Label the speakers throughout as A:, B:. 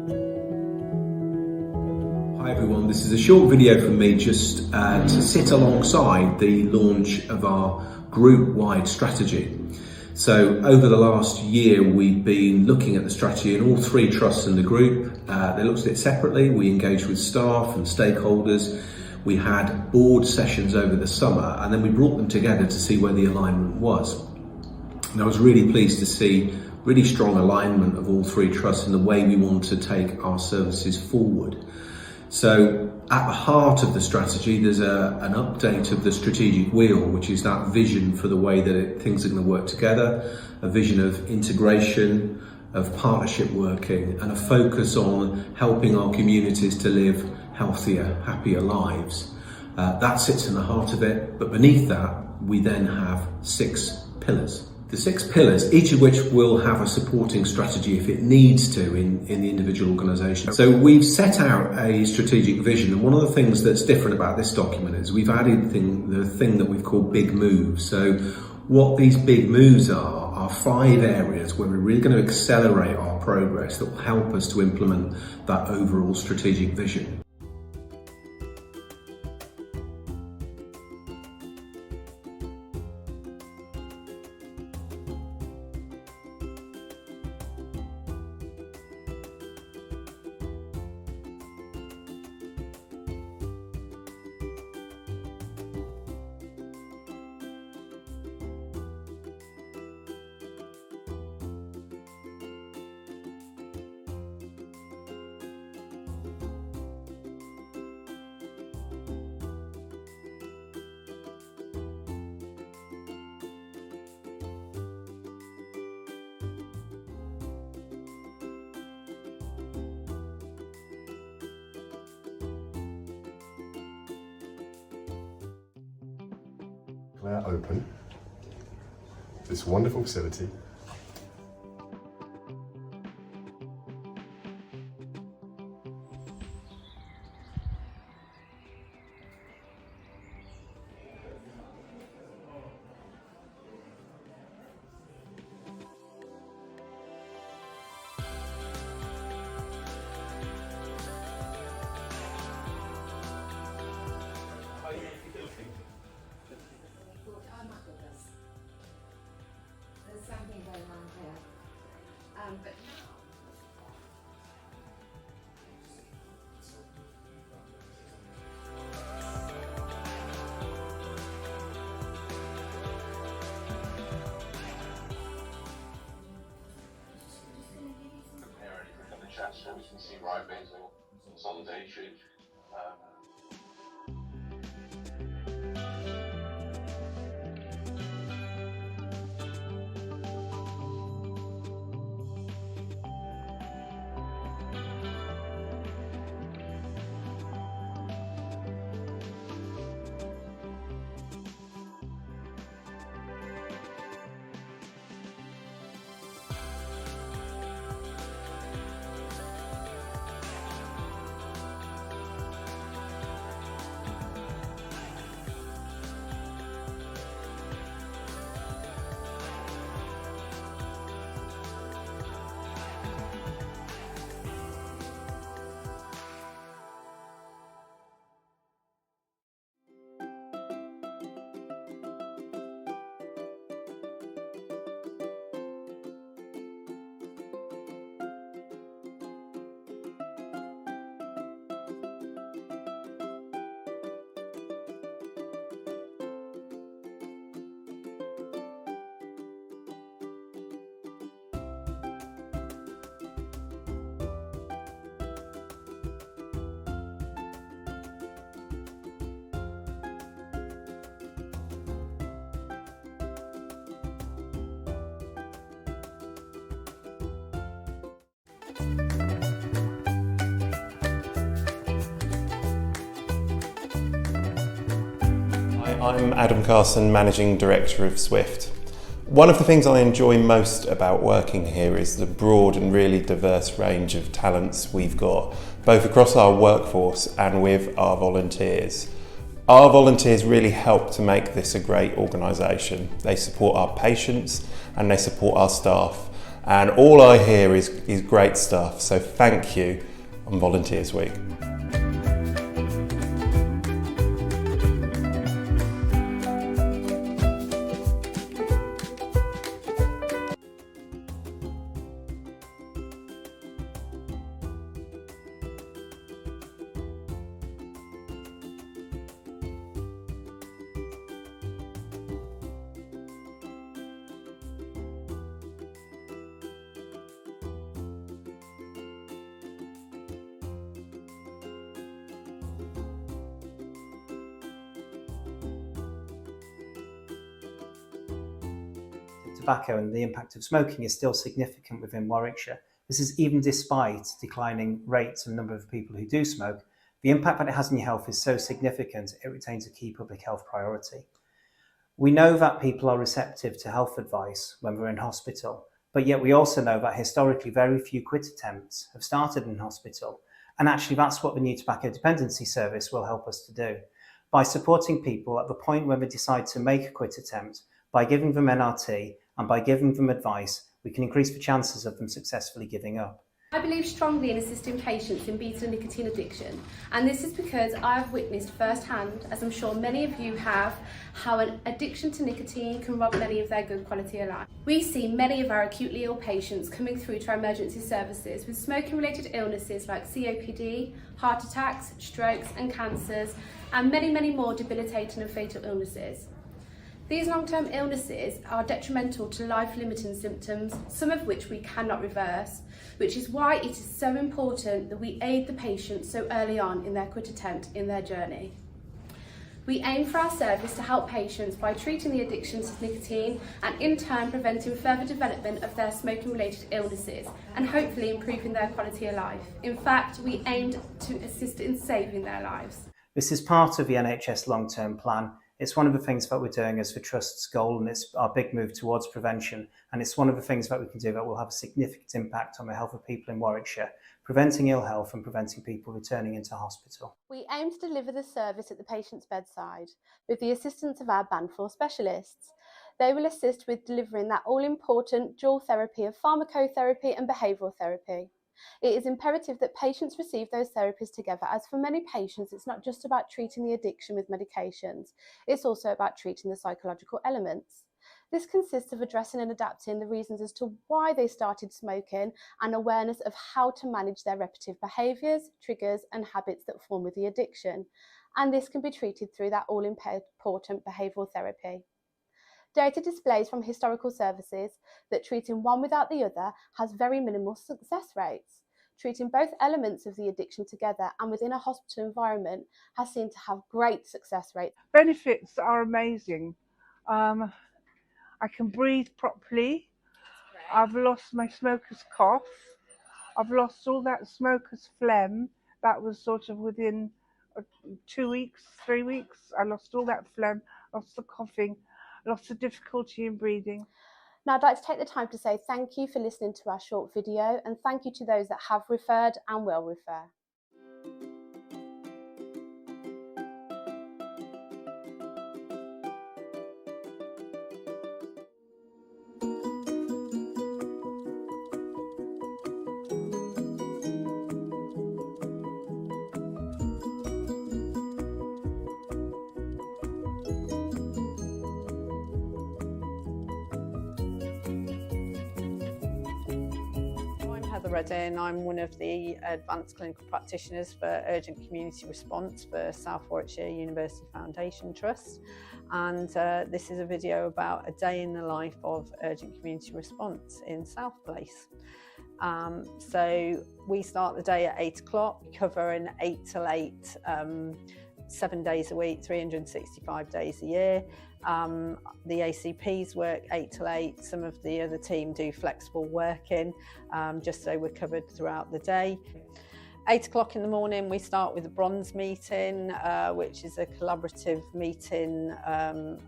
A: Hi everyone, this is a short video from me just to sit alongside the launch of our group-wide strategy. So over the last year we've been looking at the strategy in all three trusts in the group. They looked at it separately. We engaged with staff and stakeholders. We had board sessions over the summer and then we brought them together to see where the alignment was. And I was really pleased to see really strong alignment of all three trusts in the way we want to take our services forward. So at the heart of the strategy, there's an update of the strategic wheel, which is that vision for the way that things are going to work together, a vision of integration, of partnership working, and a focus on helping our communities to live healthier, happier lives. That sits in the heart of it, but beneath that, we then have 6 pillars. The 6 pillars, each of which will have a supporting strategy if it needs to in the individual organisation. So we've set out a strategic vision, and one of the things that's different about this document is we've added the thing that we've called big moves. So what these big moves are 5 areas where we're really going to accelerate our progress that will help us to implement that overall strategic vision.
B: Declare open this wonderful facility .
C: There's something going on here. But
D: compare anything on the chat so we can see right base or consolidation.
E: I'm Adam Carson, Managing Director of Swift. One of the things I enjoy most about working here is the broad and really diverse range of talents we've got, both across our workforce and with our volunteers. Our volunteers really help to make this a great organisation. They support our patients and they support our staff, and all I hear is great stuff. So thank you on Volunteers Week.
F: Tobacco and the impact of smoking is still significant within Warwickshire. This is even despite declining rates and number of people who do smoke. The impact that it has on your health is so significant, it retains a key public health priority. We know that people are receptive to health advice when we're in hospital, but yet we also know that historically very few quit attempts have started in hospital. And actually that's what the New Tobacco Dependency Service will help us to do. By supporting people at the point when they decide to make a quit attempt, by giving them NRT and by giving them advice, we can increase the chances of them successfully giving up.
G: I believe strongly in assisting patients in beating nicotine addiction, and this is because I have witnessed firsthand, as I'm sure many of you have, how an addiction to nicotine can rob many of their good quality of life. We see many of our acutely ill patients coming through to our emergency services with smoking related illnesses like COPD, heart attacks, strokes and cancers, and many more debilitating and fatal illnesses. These long-term illnesses are detrimental to life-limiting symptoms, some of which we cannot reverse, which is why it is so important that we aid the patient so early on in their quit attempt in their journey. We aim for our service to help patients by treating the addiction to nicotine and in turn preventing further development of their smoking-related illnesses and hopefully improving their quality of life. In fact, we aim to assist in saving their lives.
F: This is part of the NHS long-term plan. It's one of the things that we're doing as the Trust's goal, and it's our big move towards prevention. And it's one of the things that we can do that will have a significant impact on the health of people in Warwickshire, preventing ill health and preventing people returning into hospital.
G: We aim to deliver the service at the patient's bedside with the assistance of our Band 4 specialists. They will assist with delivering that all-important dual therapy of pharmacotherapy and behavioural therapy. It is imperative that patients receive those therapies together, as for many patients it's not just about treating the addiction with medications, it's also about treating the psychological elements. This consists of addressing and adapting the reasons as to why they started smoking and awareness of how to manage their repetitive behaviours, triggers and habits that form with the addiction, and this can be treated through that all-important behavioural therapy. Data displays from historical services that treating one without the other has very minimal success rates. Treating both elements of the addiction together and within a hospital environment has seemed to have great success rates.
H: Benefits are amazing. I can breathe properly. I've lost my smoker's cough. I've lost all that smoker's phlegm. That was sort of within 2 weeks, 3 weeks. I lost all that phlegm, lost the coughing. Lots of difficulty in breathing.
G: Now I'd like to take the time to say thank you for listening to our short video, and thank you to those that have referred and will refer.
I: Redding. I'm one of the advanced clinical practitioners for urgent community response for South Warwickshire University Foundation Trust, and this is a video about a day in the life of urgent community response in South Place. So we start the day at 8 o'clock, cover an 8 till 8, 7 days a week, 365 days a year. The ACPs work 8 till 8. Some of the other team do flexible working, just so we're covered throughout the day. 8 o'clock in the morning, we start with a bronze meeting, which is a collaborative meeting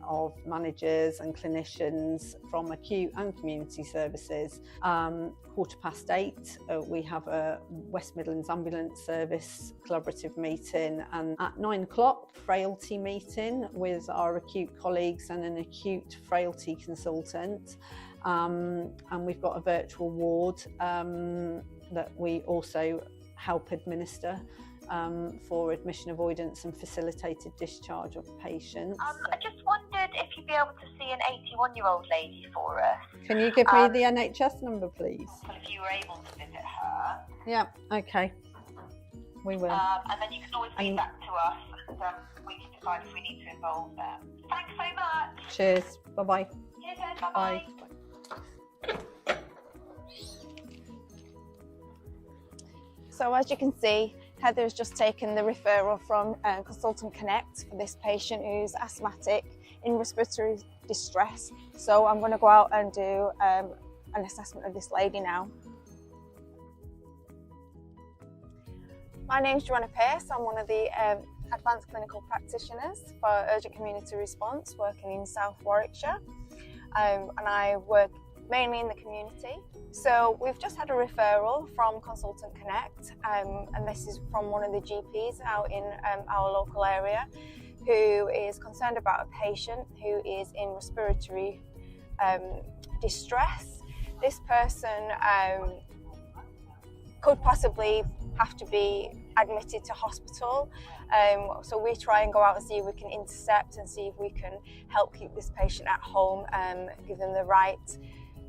I: of managers and clinicians from acute and community services. 8:15, we have a West Midlands Ambulance Service collaborative meeting, and at 9 o'clock, frailty meeting with our acute colleagues and an acute frailty consultant. And we've got a virtual ward that we also help administer for admission avoidance and facilitated discharge of patients.
J: I just wondered if you'd be able to see an 81-year-old lady for us.
I: Can you give me the NHS number, please?
J: Well, if you were able to visit her.
I: Yeah, okay. We will.
J: And then you can always feed back to us, and we can decide if we need to involve them. Thanks so much.
I: Cheers. Bye-bye.
J: Cheers, bye-bye.
I: Bye.
K: So as you can see, Heather's just taken the referral from Consultant Connect for this patient who's asthmatic in respiratory distress. So I'm going to go out and do an assessment of this lady now. My name's Joanna Pearce. I'm one of the advanced clinical practitioners for urgent community response working in South Warwickshire, and I work mainly in the community. So we've just had a referral from Consultant Connect, and this is from one of the GPs out in our local area who is concerned about a patient who is in respiratory distress. This person could possibly have to be admitted to hospital, so we try and go out and see if we can intercept and see if we can help keep this patient at home, give them the right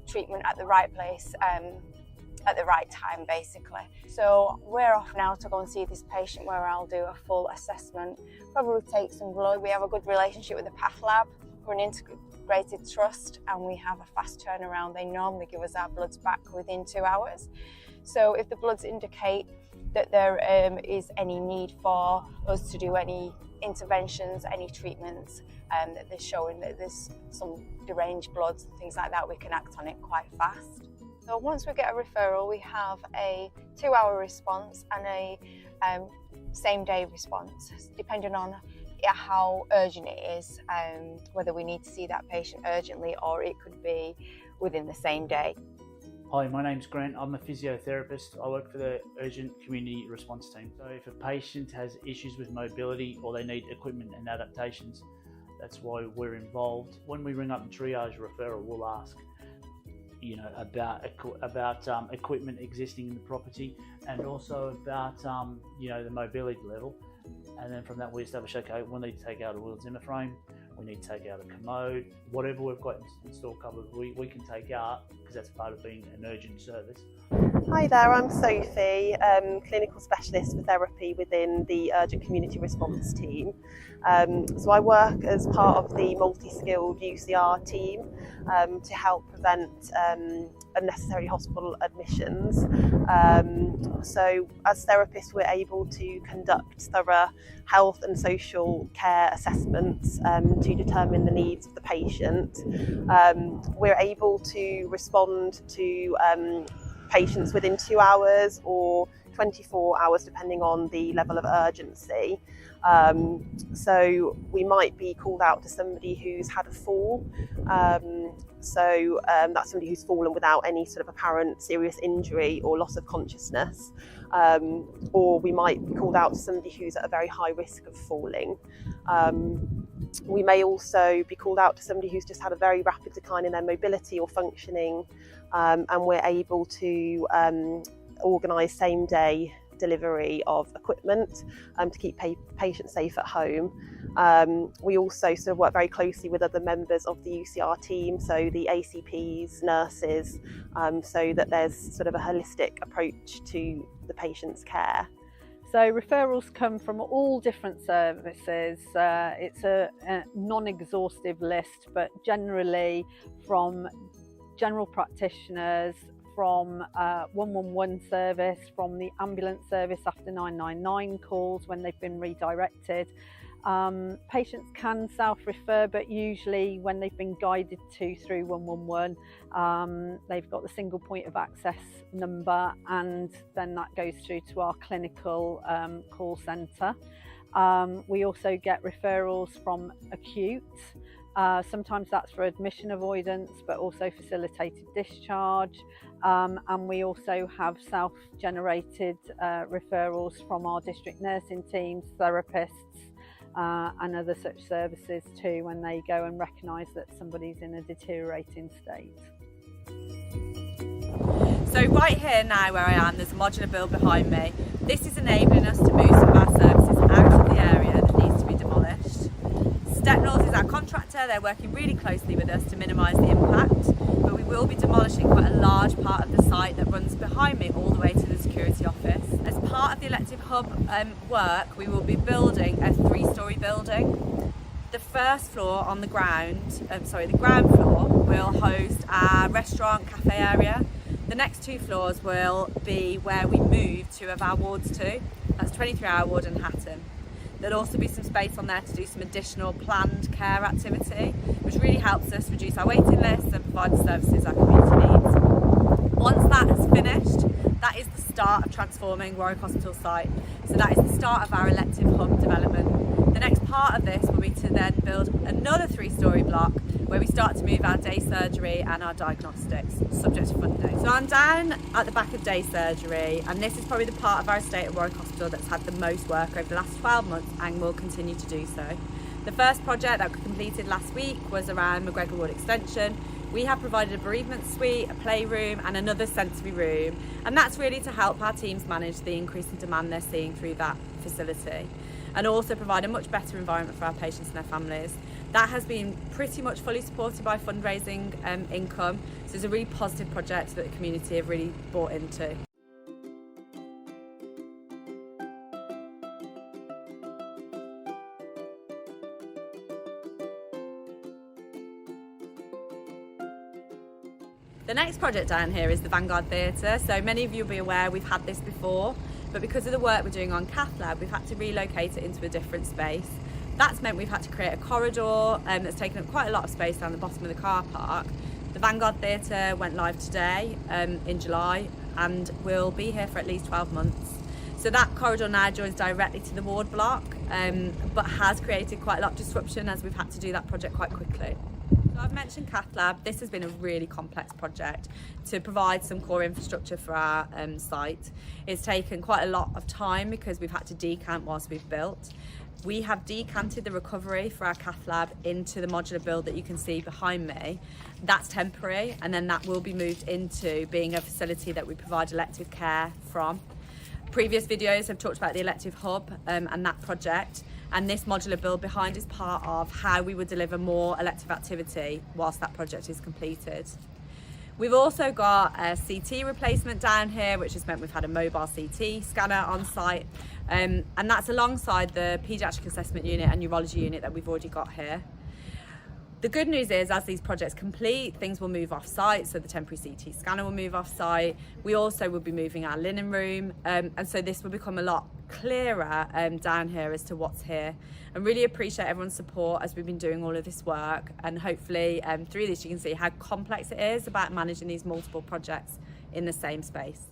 K: treatment at the right place at the right time, basically. So we're off now to go and see this patient, where I'll do a full assessment, probably take some blood. We have a good relationship with the path lab. We're an integrated trust and we have a fast turnaround. They normally give us our bloods back within 2 hours. So if the bloods indicate that there is any need for us to do any interventions, any treatments, that they're showing that there's some deranged bloods, things like that, we can act on it quite fast. So once we get a referral, we have a 2-hour response and a same-day response, depending on how urgent it is, whether we need to see that patient urgently or it could be within the same day.
L: Hi, my name's Grant. I'm a physiotherapist. I work for the urgent community response team. So if a patient has issues with mobility or they need equipment and adaptations, that's why we're involved. When we ring up and triage referral, we'll ask, about equipment existing in the property, and also about the mobility level. And then from that we establish, okay, we'll need to take out a wheel Zimmer frame, we need to take out a commode, whatever we've got installed covered, we can take out, because that's part of being an urgent service.
M: Hi there, I'm Sophie, clinical specialist for therapy within the urgent community response team. So I work as part of the multi-skilled UCR team to help prevent unnecessary hospital admissions. So as therapists, we're able to conduct thorough health and social care assessments to determine the needs of the patient. We're able to respond to patients within 2 hours or 24 hours, depending on the level of urgency. So we might be called out to somebody who's had a fall. That's somebody who's fallen without any sort of apparent serious injury or loss of consciousness. Or we might be called out to somebody who's at a very high risk of falling. We may also be called out to somebody who's just had a very rapid decline in their mobility or functioning, and we're able to organise same-day delivery of equipment to keep patients safe at home. We also sort of work very closely with other members of the UCR team, so the ACPs, nurses, so that there's sort of a holistic approach to the patient's care.
I: So referrals come from all different services. It's a non-exhaustive list, but generally from general practitioners, from 111 service, from the ambulance service after 999 calls when they've been redirected. Patients can self-refer, but usually when they've been guided to through 111, they've got the single point of access number, and then that goes through to our clinical call centre. We also get referrals from acute. Sometimes that's for admission avoidance, but also facilitated discharge. And we also have self-generated referrals from our district nursing teams, therapists, and other such services too, when they go and recognise that somebody's in a deteriorating state.
N: So right here now where I am, there's a modular build behind me. This is enabling us to move some of our services out of the area that needs to be demolished. Stepnors is our contractor, they're working really closely with us to minimise the impact, but we will be demolishing quite a large part of the site that runs behind me all the way to the security office. As part of the elective hub work, we will be building a 3-storey building. The first floor on the ground, the ground floor will host our restaurant, cafe area. The next 2 floors will be where we move 2 of our wards to. That's 23-hour ward and Hatton. There'll also be some space on there to do some additional planned care activity, which really helps us reduce our waiting lists and provide the services our community needs. Once that is finished, that is the start of transforming Warwick Hospital site. So that is the start of our elective hub development. The next part of this will be to then build another 3-storey block where we start to move our day surgery and our diagnostics, subject to funding. So I'm down at the back of day surgery, and this is probably the part of our estate at Warwick Hospital that's had the most work over the last 12 months and will continue to do so. The first project that we completed last week was around McGregor Ward Extension. We have provided a bereavement suite, a playroom and another sensory room, and that's really to help our teams manage the increase in demand they're seeing through that facility, and also provide a much better environment for our patients and their families. That has been pretty much fully supported by fundraising income, so it's a really positive project that the community have really bought into. The next project down here is the Vanguard Theatre. So many of you will be aware we've had this before, but because of the work we're doing on Cath Lab, we've had to relocate it into a different space. That's meant we've had to create a corridor that's taken up quite a lot of space down the bottom of the car park. The Vanguard Theatre went live today in July and will be here for at least 12 months. So that corridor now joins directly to the ward block, but has created quite a lot of disruption as we've had to do that project quite quickly. So I've mentioned Cath Lab. This has been a really complex project to provide some core infrastructure for our site. It's taken quite a lot of time because we've had to decant whilst we've built. We have decanted the recovery for our Cath Lab into the modular build that you can see behind me. That's temporary, and then that will be moved into being a facility that we provide elective care from. Previous videos have talked about the elective hub and that project, and this modular build behind is part of how we would deliver more elective activity whilst that project is completed. We've also got a CT replacement down here, which has meant we've had a mobile CT scanner on site, and that's alongside the paediatric assessment unit and neurology unit that we've already got here. The good news is, as these projects complete, things will move off site, so the temporary CT scanner will move off site. We also will be moving our linen room, and so this will become a lot clearer down here as to what's here. I really appreciate everyone's support as we've been doing all of this work, and hopefully through this you can see how complex it is about managing these multiple projects in the same space.